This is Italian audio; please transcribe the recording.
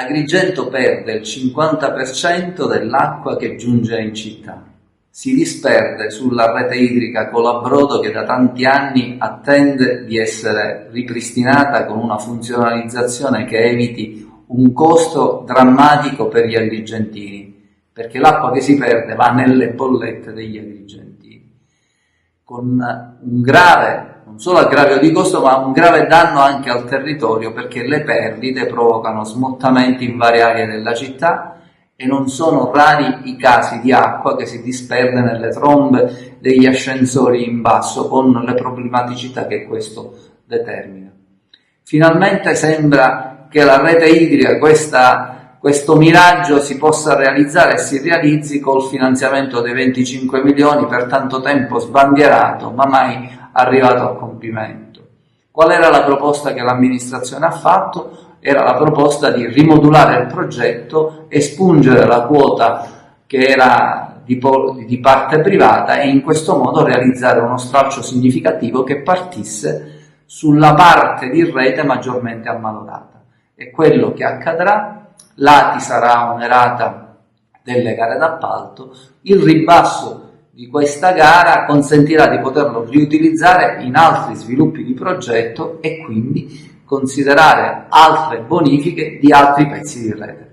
Agrigento perde il 50% dell'acqua che giunge in città. Si disperde sulla rete idrica Colabrodo, che da tanti anni attende di essere ripristinata con una funzionalizzazione che eviti un costo drammatico per gli agrigentini, perché l'acqua che si perde va nelle bollette degli agrigentini, con un grave, non solo aggravio di costo, ma un grave danno anche al territorio, perché le perdite provocano smottamenti in varie aree della città e non sono rari i casi di acqua che si disperde nelle trombe degli ascensori in basso, con le problematicità che questo determina. Finalmente sembra che la rete idrica, questo miraggio, si possa realizzare e si realizzi col finanziamento dei 25 milioni per tanto tempo sbandierato, ma mai arrivato a compimento. Qual era la proposta che l'amministrazione ha fatto? Era la proposta di rimodulare il progetto, espungere la quota che era di parte privata e in questo modo realizzare uno stralcio significativo che partisse sulla parte di rete maggiormente ammalorata. E quello che accadrà: l'ATI sarà onerata delle gare d'appalto, il ribasso di questa gara consentirà di poterlo riutilizzare in altri sviluppi di progetto e quindi considerare altre bonifiche di altri pezzi di rete.